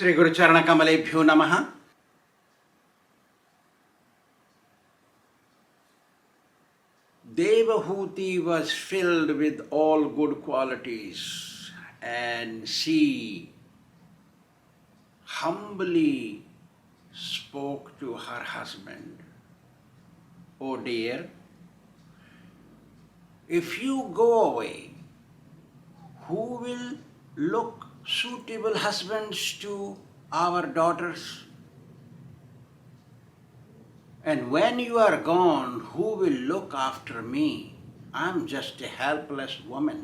Sri Guru Charana Kamalebhyo Namaha. Devahuti was filled with all good qualities, and she humbly spoke to her husband, "Oh dear, if you go away, who will look suitable husbands to our daughters? And when you are gone, who will look after me? I'm just a helpless woman,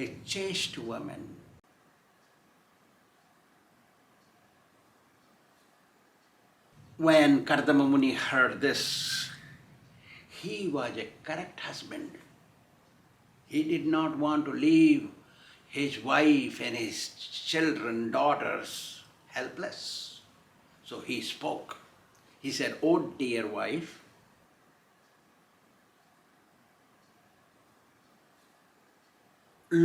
a chaste woman." When Kardama Muni heard this, he was a correct husband. He did not want to leave his wife and his children, daughters, helpless. So he spoke. He said, "Oh dear wife,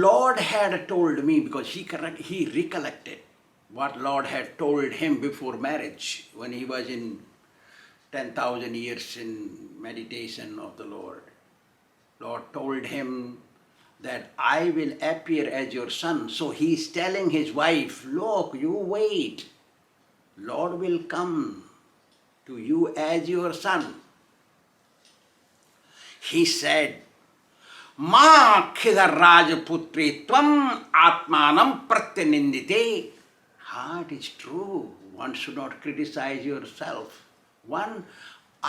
Lord had told me," because he recollected what Lord had told him before marriage when he was in 10,000 years in meditation of the Lord. Lord told him that I will appear as your son. So he is telling his wife, "Look, you wait. Lord will come to you as your son." He said, "Ma khidar rajaputri tvam atmanam pratyanindite." It is true. One should not criticize yourself.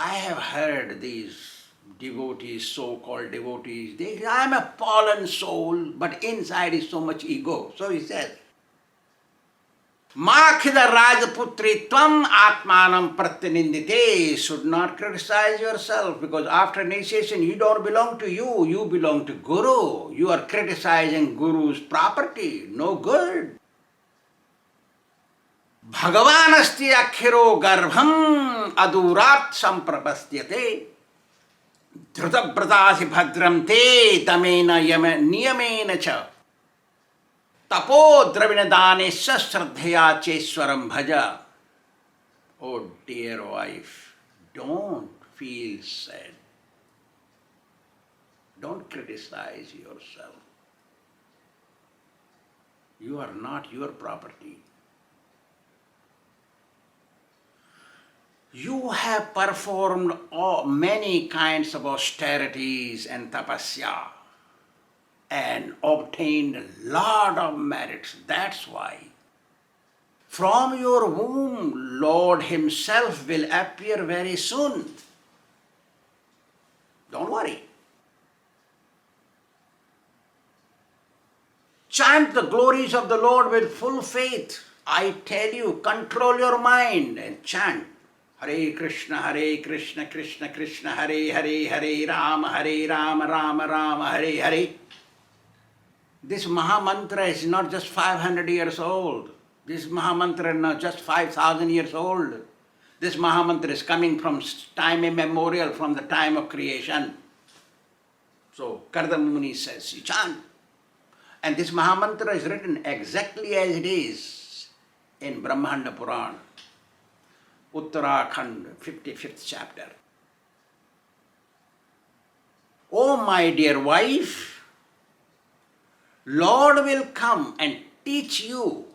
I have heard these devotees, so-called devotees, they say, "I'm a fallen soul, but inside is so much ego." So he says, "Makhida Rajaputri Tvam Atmanam Pratyanindite." Should not criticize yourself, because after initiation you don't belong to you, you belong to Guru. You are criticizing Guru's property, no good. Bhagavanasti akhiro garbham adurat samprapastyate dhrutabratasi bhadram te tamena niyamena cha tapo dravinadanesya sraddhaya cheswaram bhaja. Oh dear wife, don't feel sad. Don't criticize yourself. You are not your property. You have performed many kinds of austerities and tapasya and obtained a lot of merits. That's why from your womb, Lord Himself will appear very soon. Don't worry. Chant the glories of the Lord with full faith. I tell you, control your mind and chant. Hare Krishna, Krishna Krishna, Hare Hare, Hare Rama, Rama Rama, Hare Hare. This Mahamantra is not just 500 years old. This Mahamantra is not just 5,000 years old. This Mahamantra is coming from time immemorial, from the time of creation. So Kardama Muni says, you chant. And this Mahamantra is written exactly as it is in Brahmanda Purana, Uttarakhand, 55th chapter. "Oh my dear wife, Lord will come and teach you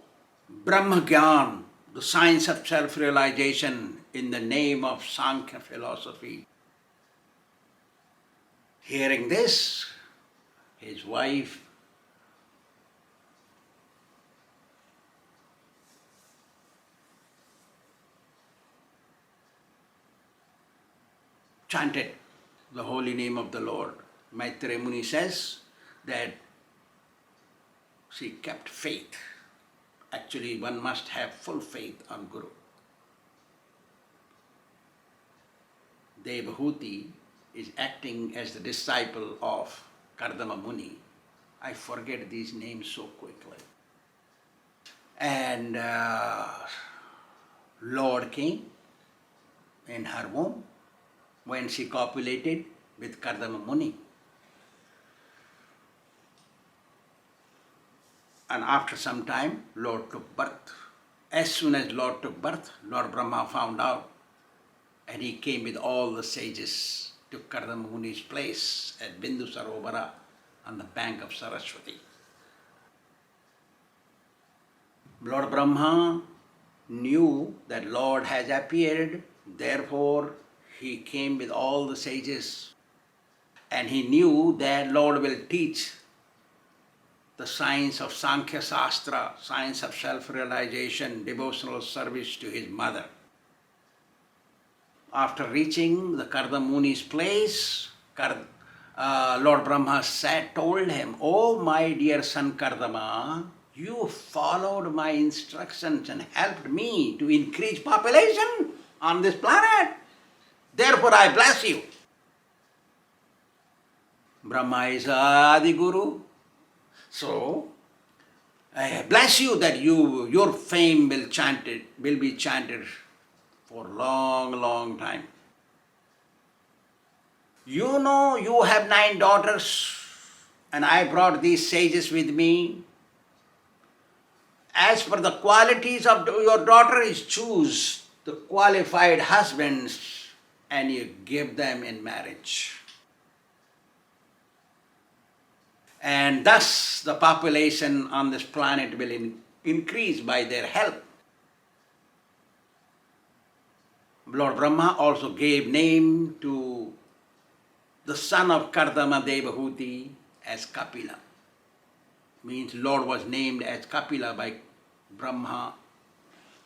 Brahma Gyan, the science of self-realization, in the name of Sankhya philosophy." Hearing this, his wife chanted the holy name of the Lord. Maitreya Muni says that she kept faith. Actually, one must have full faith on Guru. Devahuti is acting as the disciple of Kardama Muni. I forget these names so quickly. And Lord came in her womb when she copulated with Kardama Muni. And after some time, Lord took birth. As soon as Lord took birth, Lord Brahma found out, and he came with all the sages to Kardama Muni's place at Bindu Sarovara on the bank of Saraswati. Lord Brahma knew that Lord has appeared, therefore he came with all the sages, and he knew that Lord will teach the science of Sankhya Shastra, science of self-realization, devotional service to his mother. After reaching the Kardama Muni's place, Lord Brahma told him, "Oh my dear son Kardama, you followed my instructions and helped me to increase population on this planet. Therefore I bless you." Brahma is Adi Guru. So, I bless you that your fame will be chanted for long, long time. You know you have 9 daughters, and I brought these sages with me. As for the qualities of your daughters, choose the qualified husbands and you give them in marriage. And thus the population on this planet will increase by their help. Lord Brahma also gave name to the son of Kardama Devahuti as Kapila. Means Lord was named as Kapila by Brahma.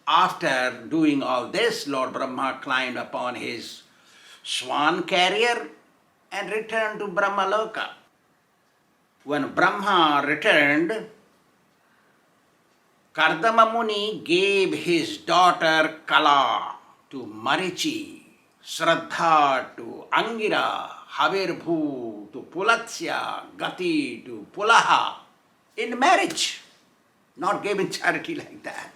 After doing all this, Lord Brahma climbed upon his swan carrier and returned to Brahmaloka. When Brahma returned, Kardama Muni gave his daughter Kala to Marichi, Shraddha to Angira, Havirbhu to Pulatsya, Gati to Pulaha in marriage. Not given charity like that.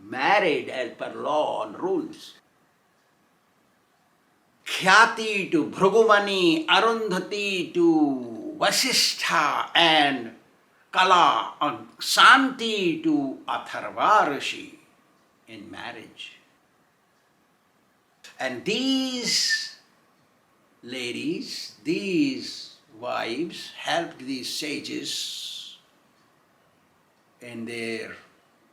Married as per law and rules. Khyati to Bhrugumani, Arundhati to Vasishtha, and Kala and Santi to Atharva Rishi in marriage. And these ladies, these wives helped these sages in their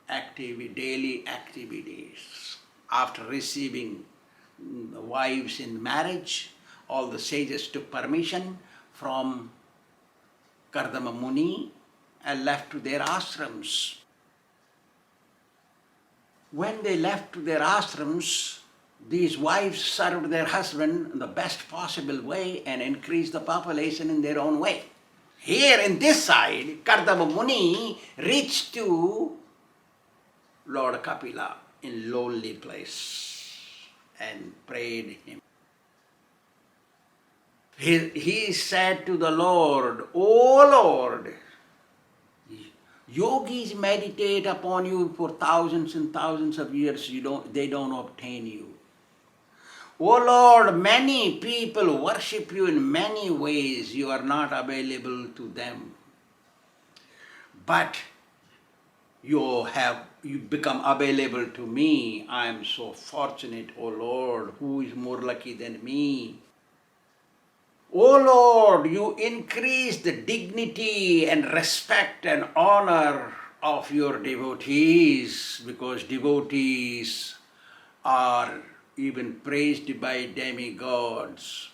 daily activities. After receiving the wives in marriage, all the sages took permission from Kardama Muni and left to their ashrams. When they left to their ashrams, these wives served their husband in the best possible way and increased the population in their own way. Here in this side, Kardama Muni reached to Lord Kapila in lonely place and prayed him. He said to the Lord, "O Lord, yogis meditate upon you for thousands and thousands of years, they don't obtain you. O Lord, many people worship you in many ways, you are not available to them. But you become available to me. I am so fortunate, O Lord, who is more lucky than me? O Lord, you increase the dignity and respect and honor of your devotees, because devotees are even praised by demigods.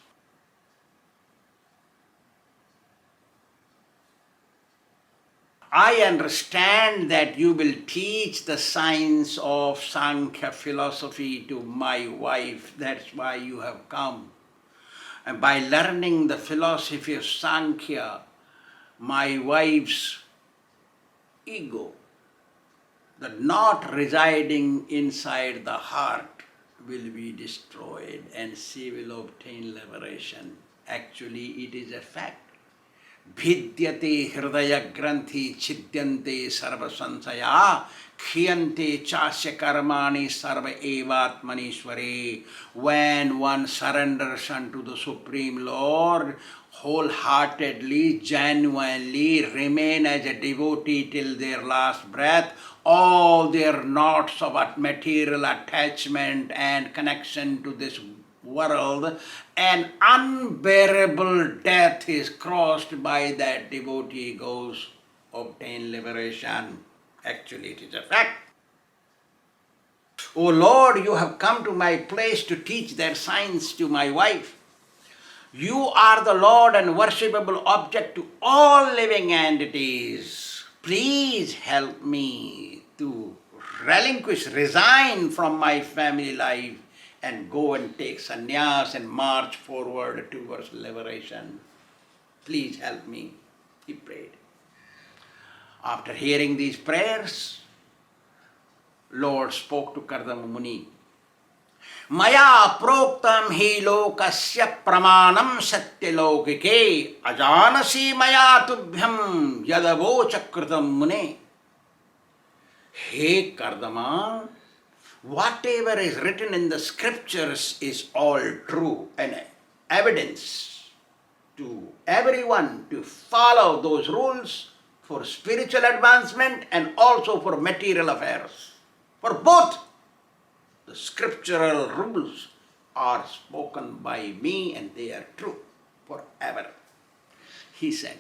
I understand that you will teach the science of Sankhya philosophy to my wife. That's why you have come. And by learning the philosophy of Sankhya, my wife's ego, that not residing inside the heart, will be destroyed and she will obtain liberation. Actually, it is a fact. Bhidyate hridaya granthi chidyante sarva sansaya khiyante chasya karmani sarva evatmanishware. When one surrenders unto the Supreme Lord, wholeheartedly, genuinely remain as a devotee till their last breath, all their knots of material attachment and connection to this world, an unbearable death is crossed by that devotee goes obtain liberation. Actually, it is a fact. O Lord, you have come to my place to teach their science to my wife. You are the Lord and worshipable object to all living entities. Please help me to resign from my family life and go and take sannyas and march forward towards liberation. Please help me, he prayed. After hearing these prayers, Lord spoke to Kardama Muni. Maya proktam hi lokasya pramanam satya lokike ajanasi maya tubhyam yadavocha kritam mune. Hey Kardama, whatever is written in the scriptures is all true and evidence to everyone to follow those rules for spiritual advancement and also for material affairs. For both, the scriptural rules are spoken by me and they are true forever. He said,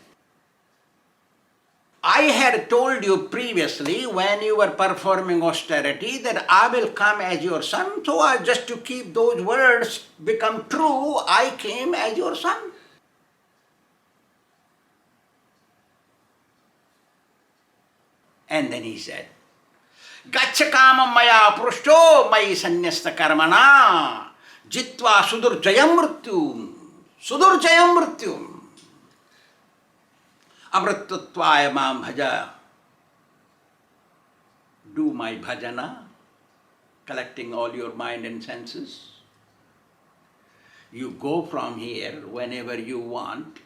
I had told you previously when you were performing austerity that I will come as your son, so just to keep those words become true, I came as your son. And then he said, Gaccha kamam maya prushto mayi sanyasta karmana jitva sudurjayam mrityum amrittatvaya mam bhaja. Do my bhajana, collecting all your mind and senses. You go from here whenever you want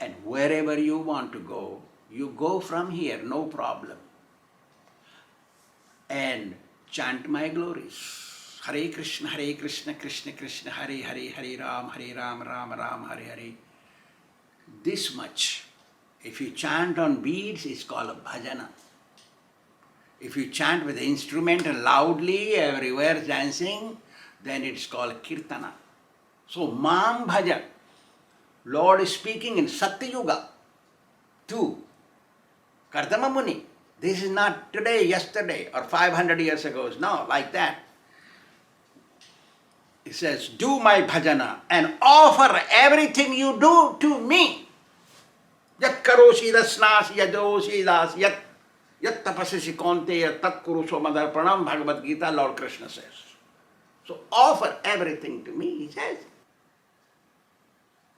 and wherever you want to go. You go from here, no problem. And chant my glories. Hare Krishna, Krishna Krishna, Hare Hare, Hare Ram, Ram Ram, Hare Hare. This much. If you chant on beads, it's called a bhajana. If you chant with the instrument loudly, everywhere dancing, then it's called kirtana. So, Mam Bhaja, Lord is speaking in Satya Yuga to Kardama Muni. This is not today, yesterday, or 500 years ago. No, like that. It says, do my bhajana and offer everything you do to me. Yat karosi rasnasi yadosi das yat tapasasi konte tat kuruso madarpanam, Bhagavad Gita, Lord Krishna says. So offer everything to me, he says.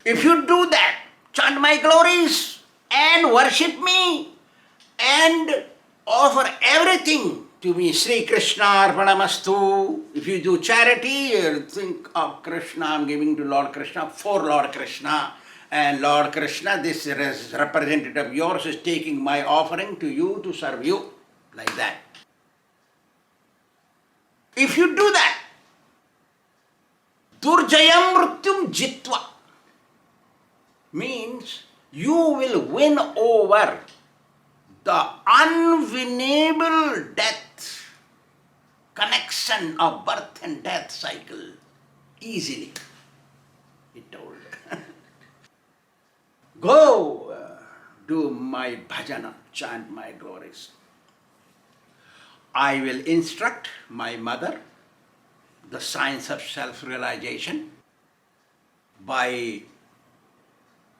If you do that, chant my glories and worship me and offer everything to me, Sri Krishna Arpanamastu. If you do charity, you think of Krishna, I'm giving to Lord Krishna, for Lord Krishna. And Lord Krishna, this representative of yours is taking my offering to you to serve you. Like that. If you do that, Durjayam Mrityum Jitva means you will win over the unwinnable death, connection of birth and death cycle easily, he told. Go, do my bhajana, chant my glories. I will instruct my mother the science of self-realization, by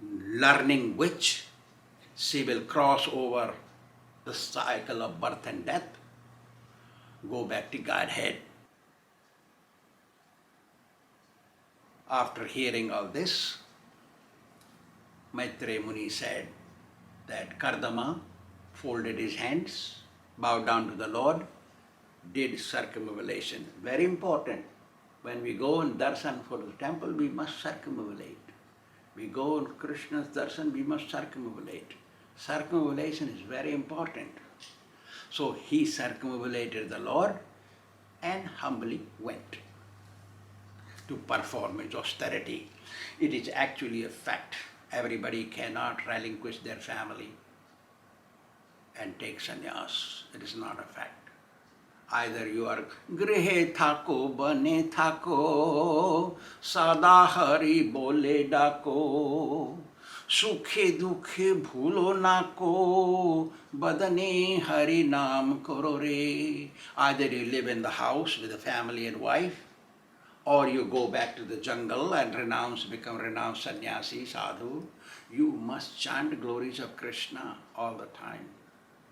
learning which she will cross over the cycle of birth and death, go back to Godhead. After hearing all this, Maitreya Muni said that Kardama folded his hands, bowed down to the Lord, did circumambulation. Very important. When we go and darshan for the temple, we must circumambulate. We go on Krishna's darshan, we must circumambulate. Circumambulation is very important. So he circumambulated the Lord and humbly went to perform his austerity. It is actually a fact. Everybody cannot relinquish their family and take sannyas. It is not a fact. Either you are grihe thako bane thako sada hari bole dako sukhe dukhe bhulo nako badane hari naam karo re. Either you live in the house with a family and wife, or you go back to the jungle and become renounced sannyasi, sadhu. You must chant glories of Krishna all the time.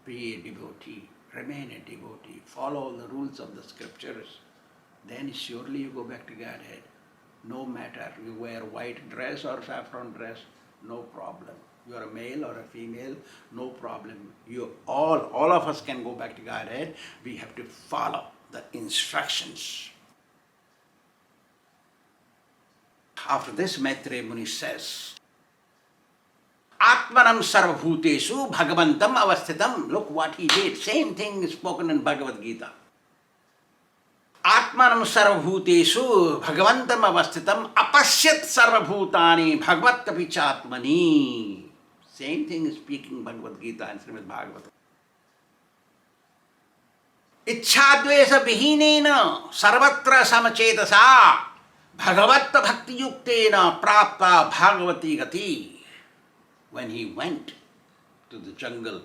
Be a devotee, remain a devotee, follow the rules of the scriptures. Then surely you go back to Godhead. No matter you wear white dress or saffron dress, no problem. You are a male or a female, no problem. All of us can go back to Godhead. We have to follow the instructions. After this, Maitreya Muni says, Atmanam sarvabhutesu bhagavantam avasthitam. Look what he did. Same thing is spoken in Bhagavad Gita. Atmanam sarvabhutesu bhagavantam avasthitam apasyat sarvabhutani bhagavat kapichatmani. Same thing is speaking Bhagavad Gita and Śrīmad-Bhāgavatam. Ichchadvesa vihinena sarvatra samachetasa bhagavat bhakti yuktena prapta bhagavati gati. When he went to the jungle,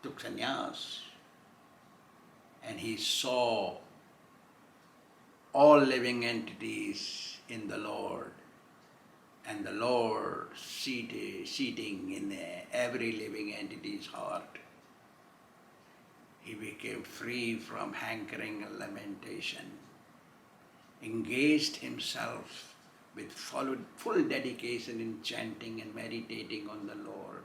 took sannyas, and he saw all living entities in the Lord, and the Lord seating in every living entity's heart, he became free from hankering and lamentation, engaged himself with full dedication in chanting and meditating on the Lord.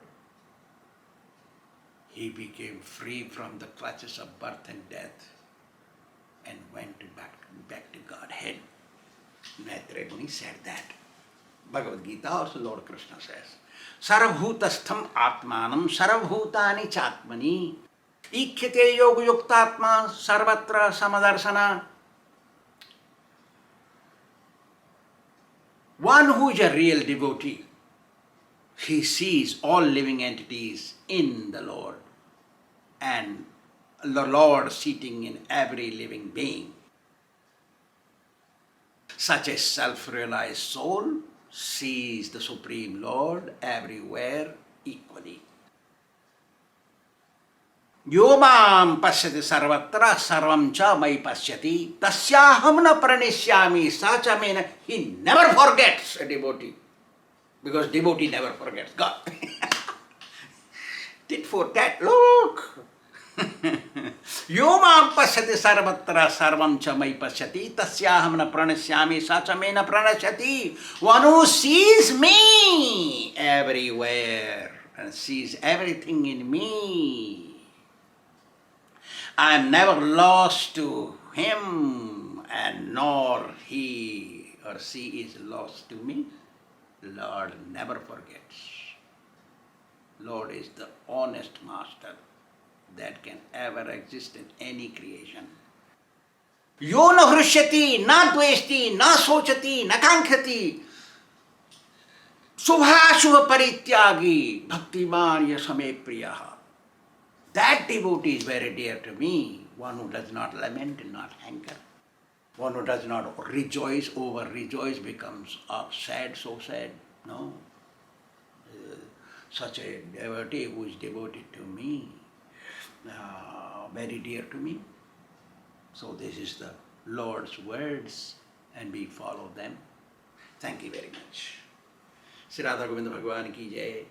He became free from the clutches of birth and death and went back to Godhead. Maitreya Muni said that. Bhagavad Gita also Lord Krishna says, Sarvabhutastham atmanam sarvabhutani chatmani ikhyate yoga yuktatma sarvatra samadarsana. One who is a real devotee, he sees all living entities in the Lord and the Lord seating in every living being. Such a self-realized soul sees the Supreme Lord everywhere equally. Yomam pasyati sarvatra sarvam cha mai pasyati tasyaham na pranishyami sacha mena. He never forgets a devotee, because devotee never forgets God. Tit for tat, look. Yomam pasyati sarvatra sarvam cha mai pasyati tasyaham na pranishyami sacha mena pranashyati. One who sees me everywhere and sees everything in me. I am never lost to him, and nor he or she is lost to me. Lord never forgets. Lord is the honest master that can ever exist in any creation. Yo na hrishyati, na dveshti, na sochati, na kankhati. Subha shubha parityagi, bhaktiman yasame priyaha. That devotee is very dear to me, one who does not lament and not hanker, one who does not rejoice, becomes sad, so sad. No. Such a devotee who is devoted to me, very dear to me. So this is the Lord's words, and we follow them. Thank you very much. Sri Radha Govinda Bhagavan ki jai.